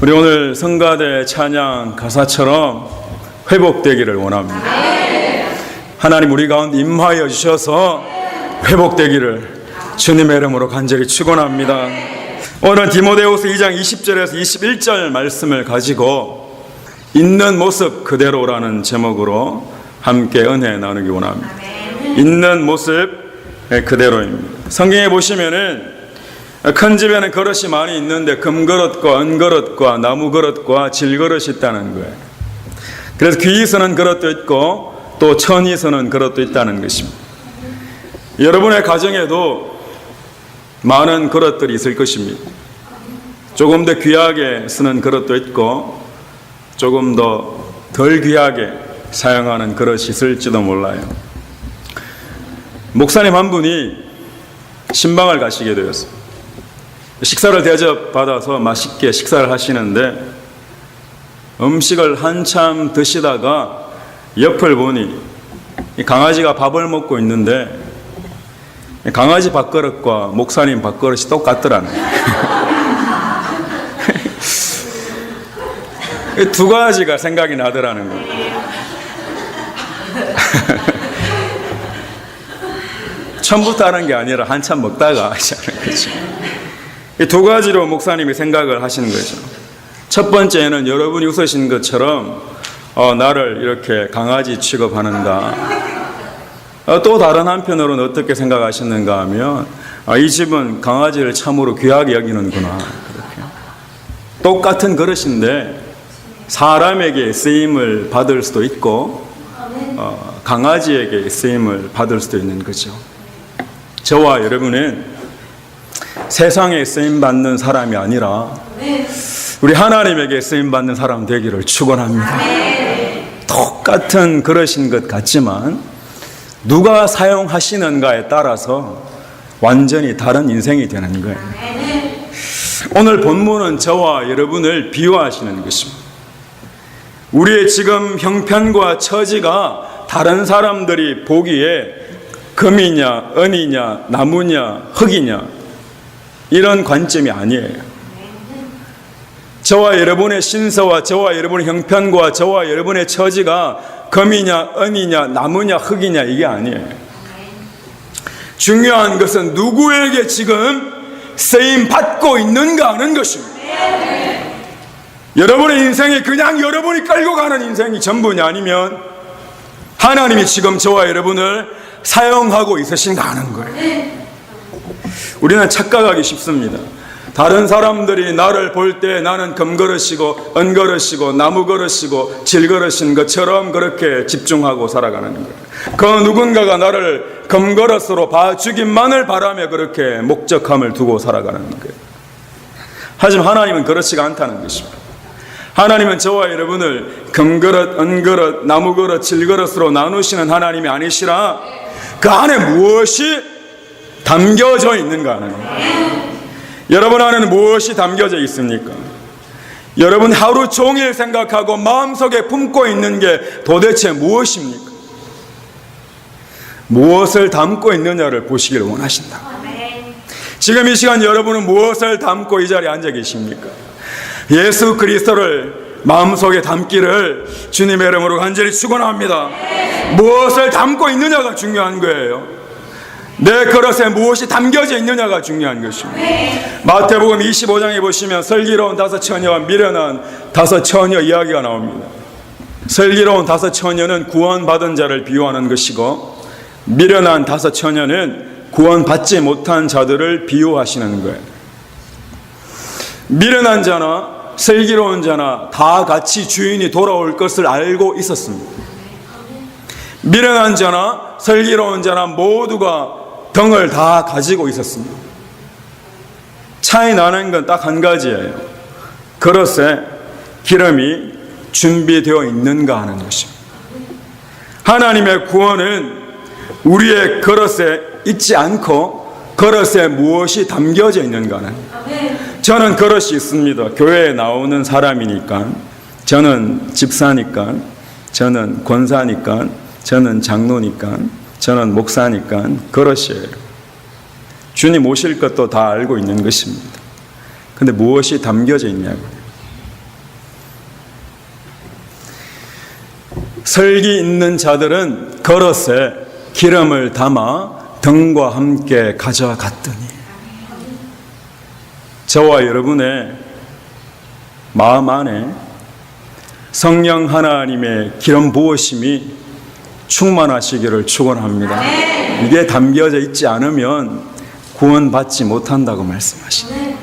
우리 오늘 성가대 찬양 가사처럼 회복되기를 원합니다. 하나님 우리 가운데 임하여 주셔서 회복되기를 주님의 이름으로 간절히 축원합니다. 오늘 디모데후서 2장 20절에서 21절 말씀을 가지고 있는 모습 그대로라는 제목으로 함께 은혜 나누기 원합니다. 있는 모습 그대로입니다. 성경에 보시면은 큰 집에는 그릇이 많이 있는데 금그릇과 은그릇과 나무그릇과 질그릇이 있다는 거예요. 그래서 귀히 서는 그릇도 있고 또 천히 서는 그릇도 있다는 것입니다. 여러분의 가정에도 많은 그릇들이 있을 것입니다. 조금 더 귀하게 쓰는 그릇도 있고 조금 더 덜 귀하게 사용하는 그릇이 있을지도 몰라요. 목사님 한 분이 신방을 가시게 되었어요. 식사를 대접받아서 맛있게 식사를 하시는데 음식을 한참 드시다가 옆을 보니 강아지가 밥을 먹고 있는데 강아지 밥그릇과 목사님 밥그릇이 똑같더라는 거예요. 두 가지가 생각이 나더라는 거예요. 처음부터 하는 게 아니라 한참 먹다가 하시는 거죠. 이 두 가지로 목사님이 생각을 하시는 거죠. 첫 번째는 여러분이 웃으신 것처럼 나를 이렇게 강아지 취급하는가. 또 다른 한편으로는 어떻게 생각하시는가 하면 이 집은 강아지를 참으로 귀하게 여기는구나. 그렇게. 똑같은 그릇인데 사람에게 쓰임을 받을 수도 있고 강아지에게 쓰임을 받을 수도 있는 거죠. 저와 여러분은 세상에 쓰임받는 사람이 아니라 우리 하나님에게 쓰임받는 사람 되기를 축원합니다. 똑같은 그릇인 것 같지만 누가 사용하시는가에 따라서 완전히 다른 인생이 되는 거예요. 오늘 본문은 저와 여러분을 비유하시는 것입니다. 우리의 지금 형편과 처지가 다른 사람들이 보기에 금이냐 은이냐 나무냐 흙이냐 이런 관점이 아니에요. 저와 여러분의 신서와 저와 여러분의 형편과 저와 여러분의 처지가 금이냐 은이냐 나무냐 흙이냐 이게 아니에요. 중요한 것은 누구에게 지금 쓰임 받고 있는가 하는 것입니다. 여러분의 인생이 그냥 여러분이 끌고 가는 인생이 전부냐 아니면 하나님이 지금 저와 여러분을 사용하고 있으신가 하는 거예요. 우리는 착각하기 쉽습니다. 다른 사람들이 나를 볼 때 나는 금그릇이고 은그릇이고 나무그릇이고 질그릇인 것처럼 그렇게 집중하고 살아가는 거예요. 그 누군가가 나를 금그릇으로 봐주기만을 바라며 그렇게 목적함을 두고 살아가는 거예요. 하지만 하나님은 그렇지가 않다는 것입니다. 하나님은 저와 여러분을 금그릇, 은그릇, 나무그릇, 질그릇으로 나누시는 하나님이 아니시라 그 안에 무엇이 담겨져 있는가 하는 거예요. 여러분 안에는 무엇이 담겨져 있습니까? 여러분 하루 종일 생각하고 마음속에 품고 있는 게 도대체 무엇입니까? 무엇을 담고 있느냐를 보시기를 원하신다. 지금 이 시간 여러분은 무엇을 담고 이 자리에 앉아 계십니까? 예수 그리스도를 마음속에 담기를 주님의 이름으로 간절히 축원합니다. 무엇을 담고 있느냐가 중요한 거예요. 내 그릇에 무엇이 담겨져 있느냐가 중요한 것입니다. 마태복음 25장에 보시면 슬기로운 5 처녀와 미련한 5 처녀 이야기가 나옵니다. 슬기로운 5 처녀는 구원받은 자를 비유하는 것이고 미련한 5 처녀는 구원받지 못한 자들을 비유하시는 거예요. 미련한 자나 슬기로운 자나 다 같이 주인이 돌아올 것을 알고 있었습니다. 미련한 자나 슬기로운 자나 모두가 등을 다 가지고 있었습니다. 차이 나는 건 딱 한 가지예요. 그릇에 기름이 준비되어 있는가 하는 것입니다. 하나님의 구원은 우리의 그릇에 있지 않고 그릇에 무엇이 담겨져 있는가는. 저는 그릇이 있습니다. 교회에 나오는 사람이니까, 저는 집사니까, 저는 권사니까, 저는 장로니까, 저는 목사니까 그릇이에요. 주님 오실 것도 다 알고 있는 것입니다. 근데 무엇이 담겨져 있냐고요. 설기 있는 자들은 그릇에 기름을 담아 등과 함께 가져갔더니, 저와 여러분의 마음 안에 성령 하나님의 기름 부으심이 충만하시기를 축원합니다. 이게 담겨져 있지 않으면 구원받지 못한다고 말씀하십니다.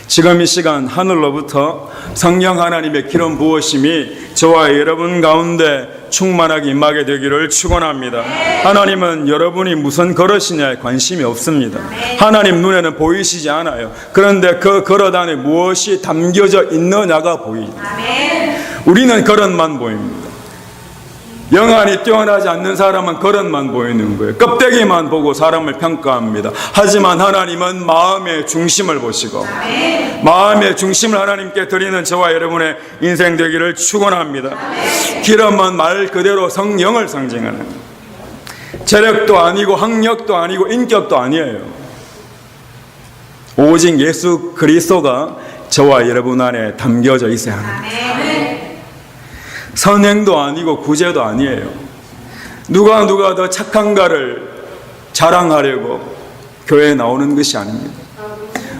지금 이 시간 하늘로부터 성령 하나님의 기름 부으심이 저와 여러분 가운데 충만하게 임하게 되기를 축원합니다. 하나님은 여러분이 무슨 그릇이냐에 관심이 없습니다. 하나님 눈에는 보이시지 않아요. 그런데 그 그릇 안에 무엇이 담겨져 있느냐가 보입니다. 우리는 그릇만 보입니다. 영안이 뛰어나지 않는 사람은 그릇만 보이는 거예요. 껍데기만 보고 사람을 평가합니다. 하지만 하나님은 마음의 중심을 보시고 마음의 중심을 하나님께 드리는 저와 여러분의 인생 되기를 축원합니다. 기름은 말 그대로 성령을 상징하는, 재력도 아니고 학력도 아니고 인격도 아니에요. 오직 예수 그리스도가 저와 여러분 안에 담겨져 있어야 합니다. 선행도 아니고 구제도 아니에요. 누가 더 착한가를 자랑하려고 교회에 나오는 것이 아닙니다.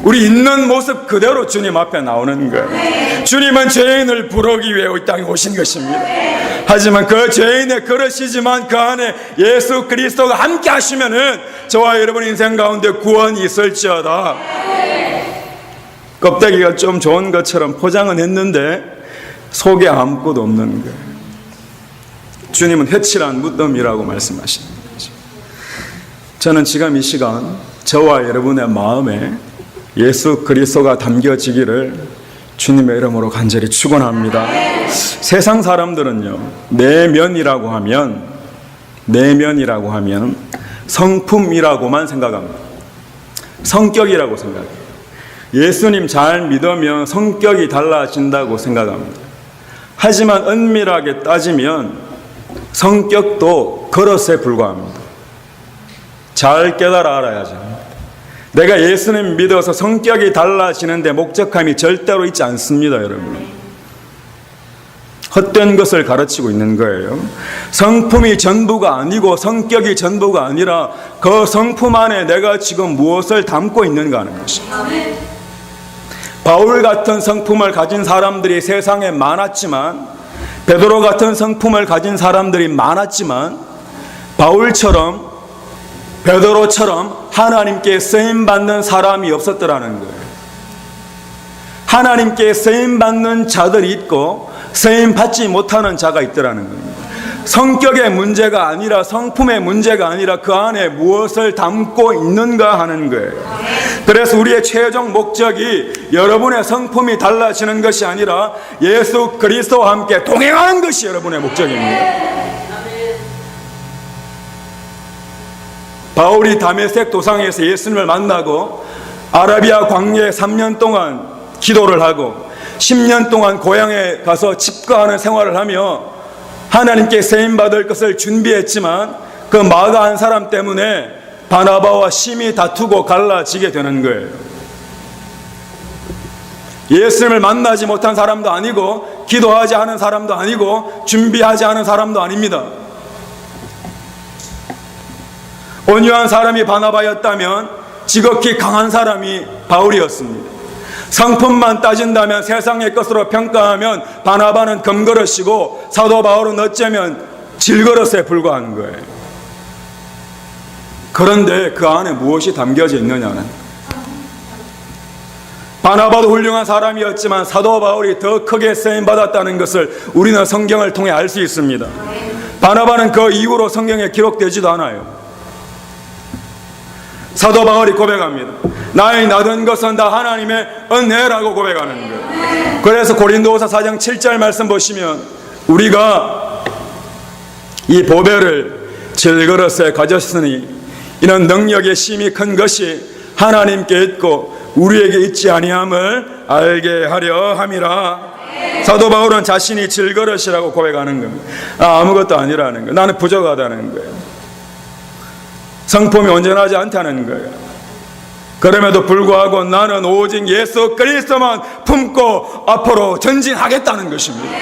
우리 있는 모습 그대로 주님 앞에 나오는 거예요. 주님은 죄인을 부르기 위해 이 땅에 오신 것입니다. 하지만 그 죄인의 그릇이지만 그 안에 예수 그리스도가 함께 하시면은 저와 여러분 인생 가운데 구원이 있을지어다. 껍데기가 좀 좋은 것처럼 포장은 했는데 속에 아무것도 없는 거예요. 주님은 회칠한 무덤이라고 말씀하시는 거죠. 저는 지금 이 시간 저와 여러분의 마음에 예수 그리스도가 담겨지기를 주님의 이름으로 간절히 축원합니다. 세상 사람들은요, 내면이라고 하면 성품이라고만 생각합니다. 성격이라고 생각해요. 예수님 잘 믿으면 성격이 달라진다고 생각합니다. 하지만 은밀하게 따지면 성격도 그릇에 불과합니다. 잘 깨달아 알아야죠. 내가 예수님 믿어서 성격이 달라지는데 목적함이 절대로 있지 않습니다, 여러분. 헛된 것을 가르치고 있는 거예요. 성품이 전부가 아니고 성격이 전부가 아니라 그 성품 안에 내가 지금 무엇을 담고 있는가 하는 것입니다. 바울 같은 성품을 가진 사람들이 세상에 많았지만, 베드로 같은 성품을 가진 사람들이 많았지만, 바울처럼 베드로처럼 하나님께 쓰임받는 사람이 없었더라는 거예요. 하나님께 쓰임받는 자들이 있고 쓰임받지 못하는 자가 있더라는 겁니다. 성격의 문제가 아니라, 성품의 문제가 아니라 그 안에 무엇을 담고 있는가 하는 거예요. 그래서 우리의 최종 목적이 여러분의 성품이 달라지는 것이 아니라 예수 그리스도와 함께 동행하는 것이 여러분의 목적입니다. 바울이 다메섹 도상에서 예수님을 만나고 아라비아 광야에 3년 동안 기도를 하고 10년 동안 고향에 가서 집거하는 생활을 하며 하나님께 세임받을 것을 준비했지만 그 마가한 사람 때문에 바나바와 심히 다투고 갈라지게 되는 거예요. 예수님을 만나지 못한 사람도 아니고 기도하지 않은 사람도 아니고 준비하지 않은 사람도 아닙니다. 온유한 사람이 바나바였다면 지극히 강한 사람이 바울이었습니다. 성품만 따진다면, 세상의 것으로 평가하면 바나바는 금그릇이고 사도 바울은 어쩌면 질그릇에 불과한 거예요. 그런데 그 안에 무엇이 담겨져 있느냐는, 바나바도 훌륭한 사람이었지만 사도 바울이 더 크게 쓰임받았다는 것을 우리는 성경을 통해 알 수 있습니다. 바나바는 그 이후로 성경에 기록되지도 않아요. 사도 바울이 고백합니다. 나의 나던 것은 다 하나님의 은혜라고 고백하는 거예요. 그래서 고린도후서 4장 7절 말씀 보시면, 우리가 이 보배를 질그릇에 가졌으니 이는 능력의 심히 큰 것이 하나님께 있고 우리에게 있지 아니함을 알게 하려 함이라. 사도 바울은 자신이 질그릇이라고 고백하는 겁니다. 아무것도 아니라는 거예요. 나는 부족하다는 거예요. 성품이 온전하지 않다는 거예요. 그럼에도 불구하고 나는 오직 예수 그리스도만 품고 앞으로 전진하겠다는 것입니다.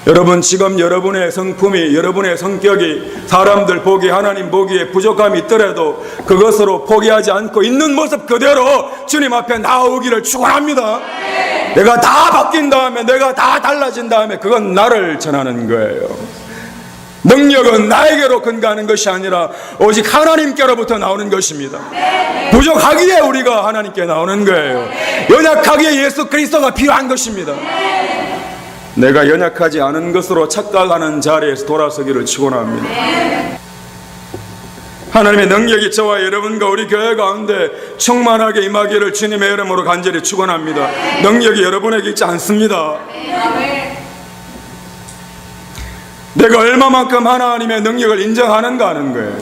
여러분, 지금 여러분의 성품이, 여러분의 성격이 사람들 보기, 하나님 보기에 부족함이 있더라도 그것으로 포기하지 않고 있는 모습 그대로 주님 앞에 나오기를 축원합니다. 내가 다 바뀐 다음에, 내가 다 달라진 다음에 그건 나를 전하는 거예요. 능력은 나에게로 근거하는 것이 아니라 오직 하나님께로부터 나오는 것입니다. 부족하기에 우리가 하나님께 나오는 거예요. 연약하기에 예수 그리스도가 필요한 것입니다. 내가 연약하지 않은 것으로 착각하는 자리에서 돌아서기를 축원합니다. 하나님의 능력이 저와 여러분과 우리 교회 가운데 충만하게 임하기를 주님의 이름으로 간절히 축원합니다. 능력이 여러분에게 있지 않습니다. 내가 얼마만큼 하나님의 능력을 인정하는가 하는 거예요.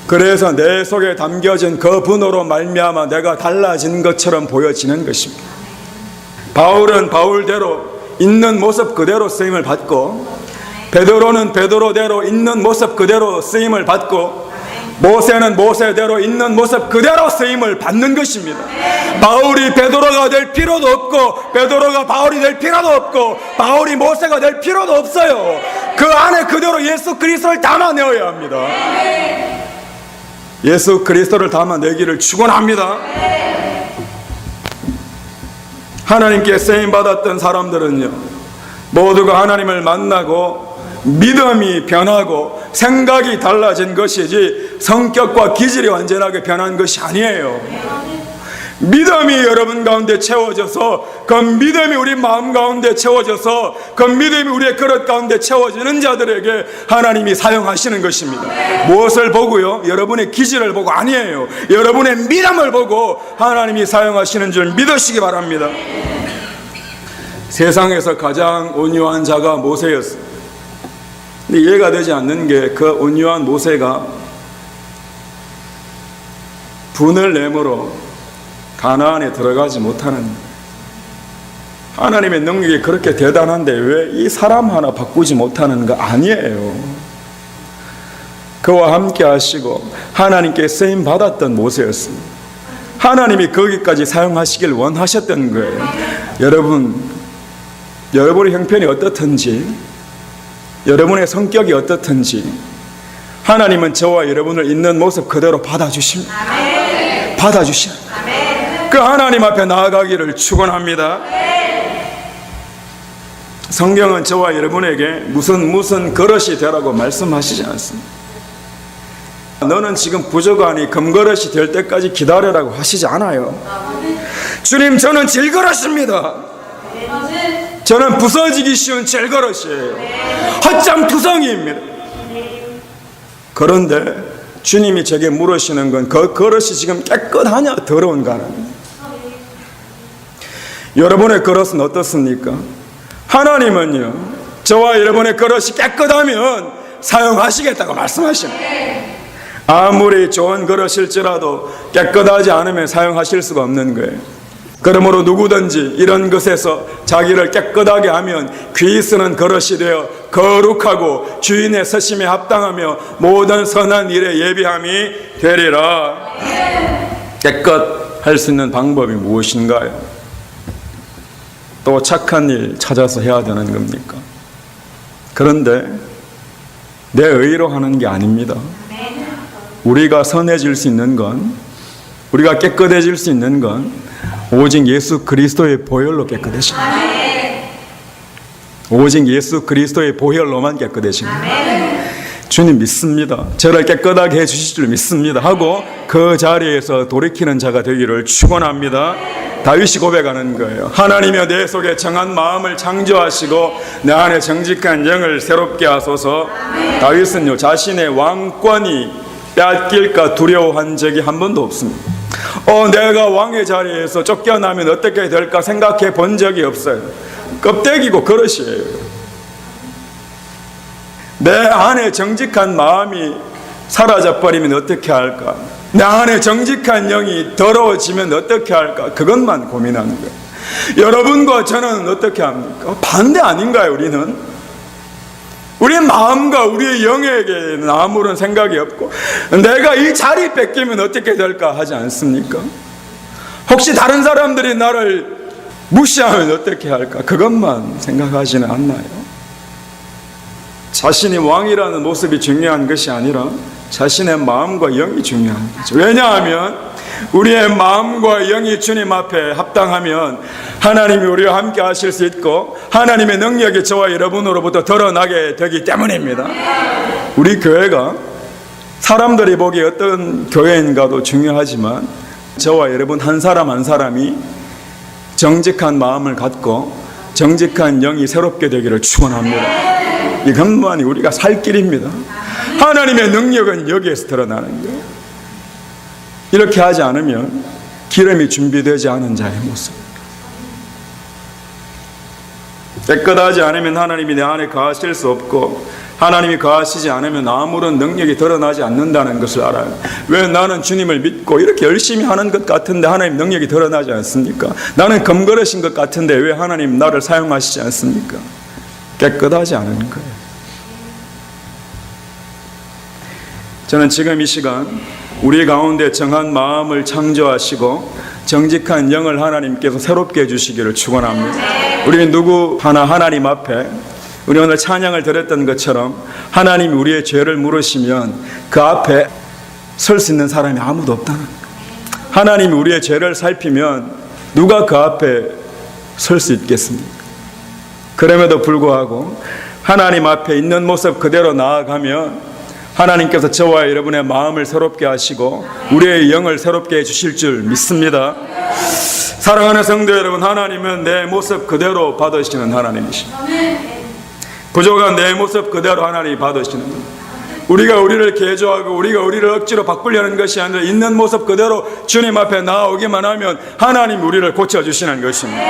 그래서 내 속에 담겨진 그 분으로 말미암아 내가 달라진 것처럼 보여지는 것입니다. 바울은 바울대로 있는 모습 그대로 쓰임을 받고, 베드로는 베드로대로 있는 모습 그대로 쓰임을 받고, 모세는 모세대로 있는 모습 그대로 쓰임을 받는 것입니다. 바울이 베드로가 될 필요도 없고, 베드로가 바울이 될 필요도 없고, 바울이 모세가 될 필요도 없어요. 그 안에 그대로 예수 그리스도를 담아내어야 합니다. 예수 그리스도를 담아내기를 축원합니다. 하나님께 쓰임받았던 사람들은요, 모두가 하나님을 만나고 믿음이 변하고 생각이 달라진 것이지 성격과 기질이 완전하게 변한 것이 아니에요. 믿음이 여러분 가운데 채워져서, 그 믿음이 우리 마음 가운데 채워져서, 그 믿음이 우리의 그릇 가운데 채워지는 자들에게 하나님이 사용하시는 것입니다. 무엇을 보고요? 여러분의 기질을 보고 아니에요. 여러분의 믿음을 보고 하나님이 사용하시는 줄 믿으시기 바랍니다. 세상에서 가장 온유한 자가 모세였어요. 근데 이해가 되지 않는 게, 그 온유한 모세가 분을 내므로 가나안에 들어가지 못하는, 하나님의 능력이 그렇게 대단한데 왜 이 사람 하나 바꾸지 못하는 거 아니에요. 그와 함께 하시고 하나님께 쓰임 받았던 모세였습니다. 하나님이 거기까지 사용하시길 원하셨던 거예요. 여러분의 형편이 어떻든지, 여러분의 성격이 어떻든지 하나님은 저와 여러분을 있는 모습 그대로 받아주십니다. 받아주십니다. 그 하나님 앞에 나아가기를 축원합니다. 성경은 저와 여러분에게 무슨 그릇이 되라고 말씀하시지 않습니다. 너는 지금 부족하니 금그릇이 될 때까지 기다려라고 하시지 않아요. 주님, 저는 질그릇입니다. 저는 부서지기 쉬운 질그릇이에요. 헛장 투성이입니다. 그런데 주님이 제게 물으시는 건 그 그릇이 지금 깨끗하냐 더러운가는. 여러분의 그릇은 어떻습니까? 하나님은요, 저와 여러분의 그릇이 깨끗하면 사용하시겠다고 말씀하십니다. 아무리 좋은 그릇일지라도 깨끗하지 않으면 사용하실 수가 없는 거예요. 그러므로 누구든지 이런 것에서 자기를 깨끗하게 하면 귀 쓰는 그릇이 되어 거룩하고 주인의 서심에 합당하며 모든 선한 일에 예비함이 되리라. 깨끗할 수 있는 방법이 무엇인가요? 또 착한 일 찾아서 해야 되는 겁니까? 그런데 내 의로 하는 게 아닙니다. 우리가 선해질 수 있는 건, 우리가 깨끗해질 수 있는 건 오직 예수 그리스도의 보혈로 깨끗해집니다. 오직 예수 그리스도의 보혈로만 깨끗해집니다. 주님 믿습니다. 저를 깨끗하게 해주실 줄 믿습니다 하고 그 자리에서 돌이키는 자가 되기를 축원합니다. 다윗이 고백하는 거예요. 하나님이여 내 속에 정한 마음을 창조하시고 내 안에 정직한 영을 새롭게 하소서. 다윗은요, 자신의 왕권이 빼앗길까 두려워한 적이 한 번도 없습니다. 내가 왕의 자리에서 쫓겨나면 어떻게 될까 생각해 본 적이 없어요. 껍데기고 그릇이에요. 내 안에 정직한 마음이 사라져버리면 어떻게 할까? 내 안에 정직한 영이 더러워지면 어떻게 할까? 그것만 고민하는 거예요. 여러분과 저는 어떻게 합니까? 반대 아닌가요? 우리의 마음과 우리의 영에게는 아무런 생각이 없고, 내가 이 자리 뺏기면 어떻게 될까 하지 않습니까? 혹시 다른 사람들이 나를 무시하면 어떻게 할까? 그것만 생각하지는 않나요? 자신이 왕이라는 모습이 중요한 것이 아니라 자신의 마음과 영이 중요한 거죠. 왜냐하면 우리의 마음과 영이 주님 앞에 합당하면 하나님이 우리와 함께 하실 수 있고 하나님의 능력이 저와 여러분으로부터 드러나게 되기 때문입니다. 우리 교회가 사람들이 보기에 어떤 교회인가도 중요하지만 저와 여러분 한 사람 한 사람이 정직한 마음을 갖고 정직한 영이 새롭게 되기를 축원합니다. 이것만이 우리가 살 길입니다. 하나님의 능력은 여기에서 드러나는 거예요. 이렇게 하지 않으면 기름이 준비되지 않은 자의 모습. 깨끗하지 않으면 하나님이 내 안에 거하실 수 없고 하나님이 거하시지 않으면 아무런 능력이 드러나지 않는다는 것을 알아요. 왜 나는 주님을 믿고 이렇게 열심히 하는 것 같은데 하나님 능력이 드러나지 않습니까? 나는 검거르신 것 같은데 왜 하나님 나를 사용하시지 않습니까? 깨끗하지 않은 거예요. 저는 지금 이 시간 우리 가운데 정한 마음을 창조하시고 정직한 영을 하나님께서 새롭게 해주시기를 축원합니다. 우리 누구 하나 하나님 앞에 우리 오늘 찬양을 드렸던 것처럼 하나님이 우리의 죄를 물으시면 그 앞에 설 수 있는 사람이 아무도 없다는 거예요. 하나님이 우리의 죄를 살피면 누가 그 앞에 설 수 있겠습니까? 그럼에도 불구하고 하나님 앞에 있는 모습 그대로 나아가면 하나님께서 저와 여러분의 마음을 새롭게 하시고 우리의 영을 새롭게 해주실 줄 믿습니다. 사랑하는 성도 여러분, 하나님은 내 모습 그대로 받으시는 하나님이십니다. 부족한 내 모습 그대로 하나님이 받으시는 겁니다. 우리가 우리를 개조하고 우리가 우리를 억지로 바꾸려는 것이 아니라 있는 모습 그대로 주님 앞에 나오기만 하면 하나님 우리를 고쳐주시는 것입니다.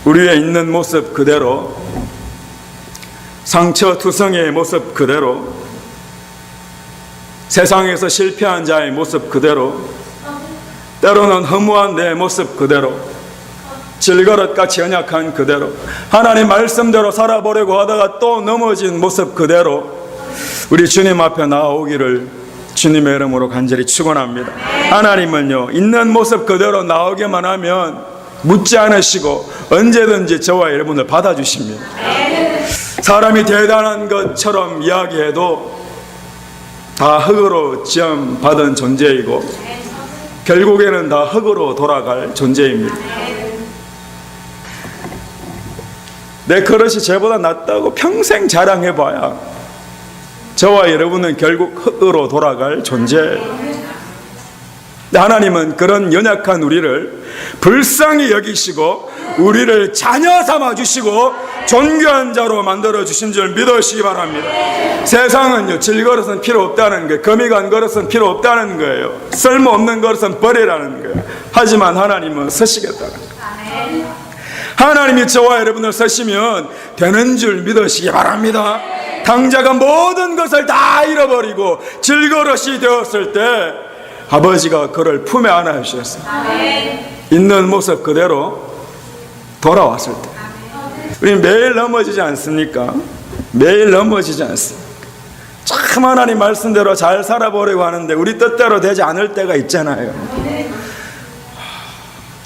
우리의 있는 모습 그대로, 상처투성이의 모습 그대로, 세상에서 실패한 자의 모습 그대로, 때로는 허무한 내 모습 그대로, 질그릇같이 연약한 그대로, 하나님 말씀대로 살아보려고 하다가 또 넘어진 모습 그대로 우리 주님 앞에 나오기를 주님의 이름으로 간절히 축원합니다. 하나님은요, 있는 모습 그대로 나오기만 하면 묻지 않으시고 언제든지 저와 여러분을 받아주십니다. 사람이 대단한 것처럼 이야기해도 다 흙으로 지음받은 존재이고 결국에는 다 흙으로 돌아갈 존재입니다. 내 그릇이 쟤보다 낫다고 평생 자랑해봐야 저와 여러분은 결국 흙으로 돌아갈 존재예요. 하나님은 그런 연약한 우리를 불쌍히 여기시고 우리를 자녀 삼아주시고 존귀한 자로 만들어주신 줄 믿으시기 바랍니다. 세상은요, 질그릇은 필요 없다는 거예요. 거미 간 그릇은 필요 없다는 거예요. 쓸모없는 그릇은 버리라는 거예요. 하지만 하나님은 쓰시겠다는 거예요. 하나님이 저와 여러분을 쓰시면 되는 줄 믿으시기 바랍니다. 당자가 모든 것을 다 잃어버리고 질그릇이 되었을 때 아버지가 그를 품에 안아주셨어요. 있는 모습 그대로 돌아왔을 때 우리 매일 넘어지지 않습니까? 매일 넘어지지 않습니까? 참 하나님 말씀대로 잘 살아보려고 하는데 우리 뜻대로 되지 않을 때가 있잖아요.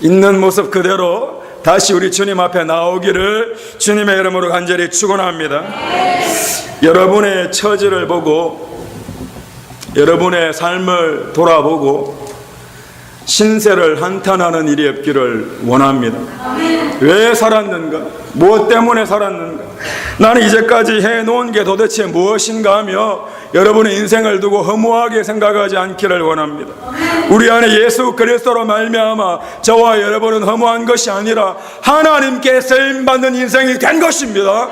있는 모습 그대로 다시 우리 주님 앞에 나오기를 주님의 이름으로 간절히 축원합니다. 여러분의 처지를 보고 여러분의 삶을 돌아보고 신세를 한탄하는 일이 없기를 원합니다. 왜 살았는가? 무엇 때문에 살았는가? 나는 이제까지 해놓은 게 도대체 무엇인가 하며 여러분의 인생을 두고 허무하게 생각하지 않기를 원합니다. 우리 안에 예수 그리스도로 말미암아 저와 여러분은 허무한 것이 아니라 하나님께 쓰임받는 인생이 된 것입니다.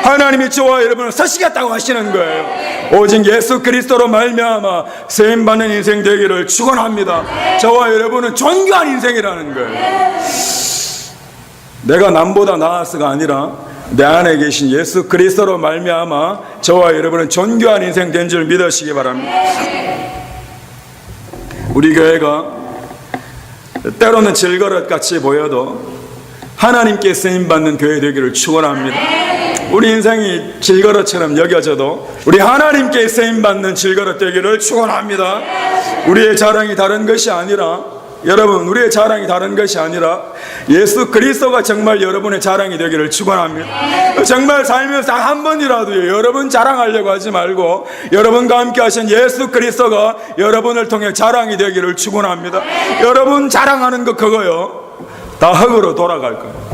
하나님이 저와 여러분을 쓰시겠다고 하시는 거예요. 오직 예수 그리스도로 말미암아 쓰임받는 인생 되기를 축원합니다. 저와 여러분은 존귀한 인생이라는 거예요. 내가 남보다 나아서가 아니라 내 안에 계신 예수 그리스도로 말미암아 저와 여러분은 존귀한 인생 된 줄 믿으시기 바랍니다. 우리 교회가 때로는 질그릇같이 보여도 하나님께 쓰임받는 교회 되기를 축원합니다. 우리 인생이 질그릇처럼 여겨져도 우리 하나님께 쓰임받는 질그릇 되기를 축원합니다. 우리의 자랑이 다른 것이 아니라 여러분, 우리의 자랑이 다른 것이 아니라 예수 그리스도가 정말 여러분의 자랑이 되기를 축원합니다. 정말 살면서 한 번이라도 여러분 자랑하려고 하지 말고 여러분과 함께 하신 예수 그리스도가 여러분을 통해 자랑이 되기를 축원합니다. 여러분 자랑하는 거 그거요, 다 흙으로 돌아갈 거예요.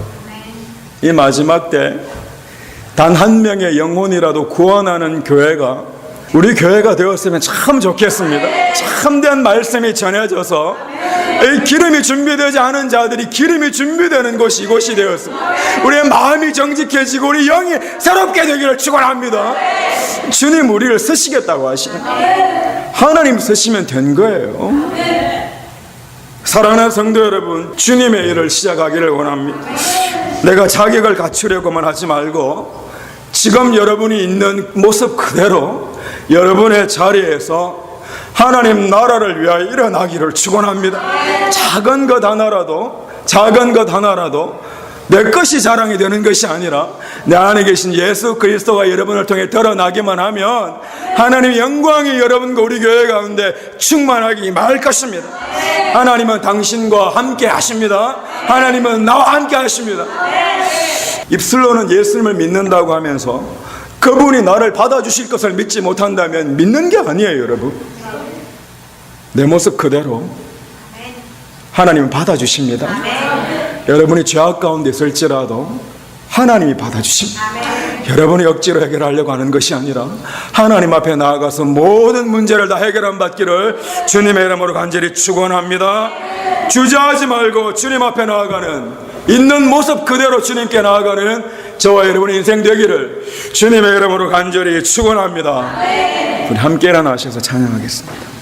이 마지막 때 단 한 명의 영혼이라도 구원하는 교회가 우리 교회가 되었으면 참 좋겠습니다. 참된 말씀이 전해져서 이 기름이 준비되지 않은 자들이 기름이 준비되는 곳이 이곳이 되었습니다. 우리의 마음이 정직해지고 우리 영이 새롭게 되기를 축원합니다. 주님 우리를 쓰시겠다고 하시는, 하나님 쓰시면 된 거예요. 사랑하는 성도 여러분, 주님의 일을 시작하기를 원합니다. 내가 자격을 갖추려고만 하지 말고 지금 여러분이 있는 모습 그대로 여러분의 자리에서 하나님 나라를 위하여 일어나기를 축원합니다. 작은 것 하나라도 내 것이 자랑이 되는 것이 아니라 내 안에 계신 예수 그리스도가 여러분을 통해 드러나기만 하면 하나님의 영광이 여러분과 우리 교회 가운데 충만하기 말 것입니다. 하나님은 당신과 함께 하십니다. 하나님은 나와 함께 하십니다. 입술로는 예수님을 믿는다고 하면서 그분이 나를 받아주실 것을 믿지 못한다면 믿는 게 아니에요. 여러분, 내 모습 그대로 하나님은 받아주십니다. 여러분이 죄악 가운데 있을지라도 하나님이 받아주십니다. 여러분이 억지로 해결하려고 하는 것이 아니라 하나님 앞에 나아가서 모든 문제를 다 해결함 받기를 주님의 이름으로 간절히 축원합니다. 주저하지 말고 주님 앞에 나아가는, 있는 모습 그대로 주님께 나아가는 저와 여러분의 인생 되기를 주님의 이름으로 간절히 축원합니다. 우리 함께 일어나셔서 찬양하겠습니다.